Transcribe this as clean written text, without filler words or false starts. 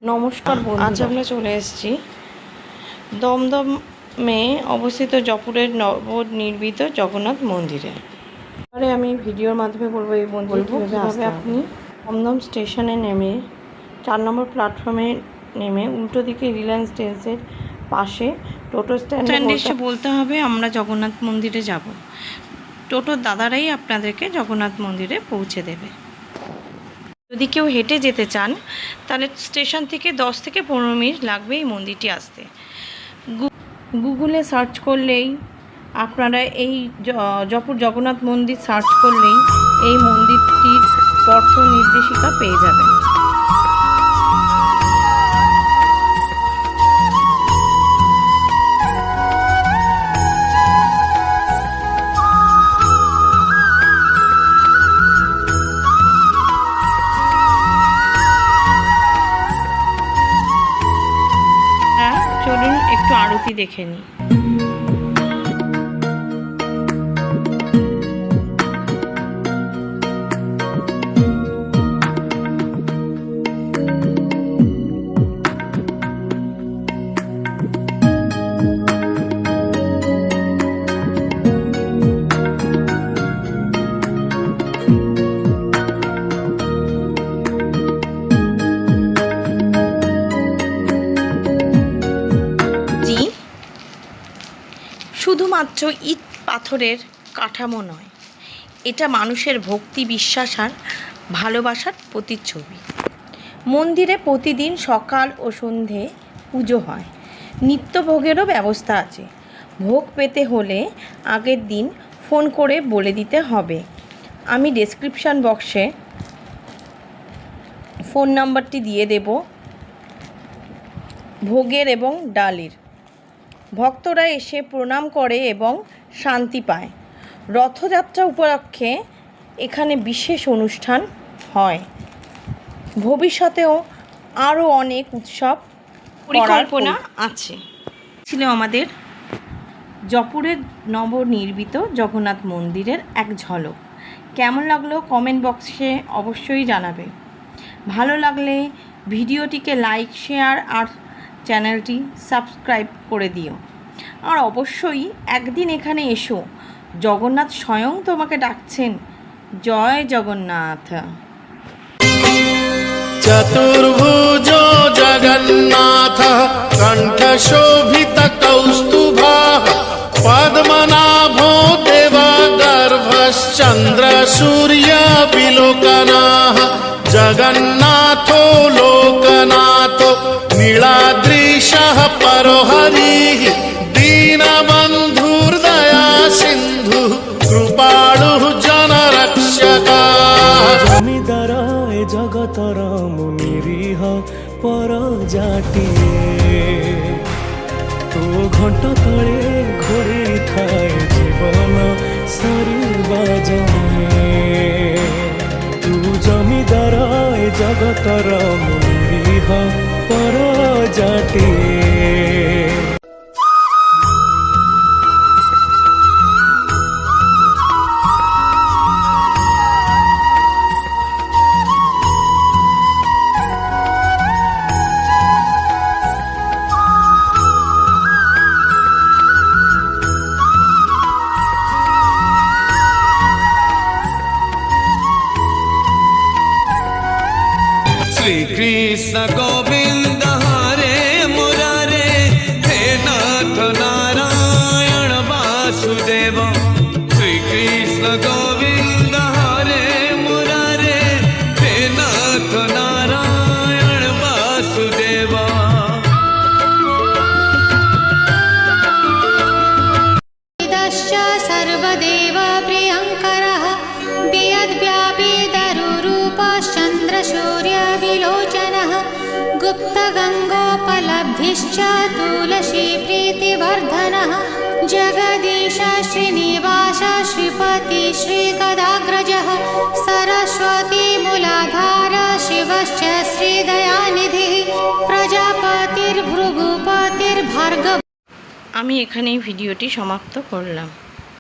নমস্কার বন্ধু, আজ আমরা চলে এসেছি দমদমে অবস্থিত জয়পুরের নবনির্মিত জগন্নাথ মন্দিরে। এবারে আমি ভিডিওর মাধ্যমে বলবো এই কীভাবে আপনি দমদম স্টেশনে নেমে 4 নম্বর প্ল্যাটফর্মে নেমে উল্টো দিকে রিলায়েন্স ট্রেন্ডসের পাশে টোটো স্ট্যান্ডে এসে বলতে হবে আমরা জগন্নাথ মন্দিরে যাব। টোটোর দাদারাই আপনাদেরকে জগন্নাথ মন্দিরে পৌঁছে দেবে। যদি কেউ হেঁটে যেতে চান তাহলে স্টেশন থেকে 10 থেকে 15 মিনিট লাগবে এই মন্দিরটি আসতে। গুগলে সার্চ করলেই আপনারা এই জয়পুর জগন্নাথ মন্দির সার্চ করলেই এই মন্দিরটির পথ নির্দেশিকা পেয়ে যাবেন। চলুন একটু আরতি দেখে নিই। শুধুমাত্র ইট পাথরের কাঠামো নয়, এটা মানুষের ভক্তি, বিশ্বাস আর ভালোবাসার প্রতিচ্ছবি। মন্দিরে প্রতিদিন সকাল ও সন্ধে পুজো হয়, নিত্যভোগেরও ব্যবস্থা আছে। ভোগ পেতে হলে আগের দিন ফোন করে বলে দিতে হবে। আমি ডেসক্রিপশান বক্সে ফোন নাম্বারটি দিয়ে দেব। ভোগের এবং ডালের ভক্তরা এসে প্রণাম করে এবং শান্তি পায়। রথযাত্রা উপলক্ষে এখানে বিশেষ অনুষ্ঠান হয়। ভবিষ্যতেও আরও অনেক উৎসব পরিকল্পনা আছে। ছিল আমাদের জয়পুরের নবনির্মিত জগন্নাথ মন্দিরের এক ঝলক। কেমন লাগলো কমেন্ট বক্সে অবশ্যই জানাবে। ভালো লাগলে ভিডিওটিকে লাইক, শেয়ার আর চ্যানেলটি সাবস্ক্রাইব করে দিও। আর অবশ্যই একদিন এখানে এসো, জগন্নাথ স্বয়ং তোমাকে ডাকছেন। জয় জগন্নাথ। চতুর্ভুজ জগন্নাথ কণ্ঠশোভিত কৌস্তুভা পদ্মনাভো দেবগর্ভশ্চন্দ্র সূর্য বিলোকনাঃ জগন্নাথো লোকনাথো নীলাদ্রিশः পরহরিः দীনবন্ধুর্দয়া সিন্ধু কৃপালুঃ জনরক্ষকাঃ। জমিদারায় জগতর মুনিরিহ পরজাটিয়ে তো ঘণ্ট তଳେ ঘোড়ি ଥାଏ জীবন সরিবা জমে। তু জমিদারায় জগতর মুনিরিহ পরজাটিয়ে। श्री कृष्ण गोविंद हरे मुरारे, हे नाथ नारायण वासुदेव। श्री कृष्ण गोविंद हरे मुरारे, हे नाथ नारायण वासुदेव। सर्वदेव प्रियङ्करः वियद्व्यापी दरुरूपश्चन्द्रसूर्यविलोचनः गुप्तगङ्गोपलब्धिश्च तुलसीप्रीतिवर्धनः जगदीश श्रीनिवास श्रीपति श्रीगदाग्रजः सरस्वती मूलाधार शिवश्च श्रीदयानिधिः प्रजापतिर्भृगुपतिर्भार्गव। আমি এখানেই ভিডিওটি সমাপ্ত করলাম।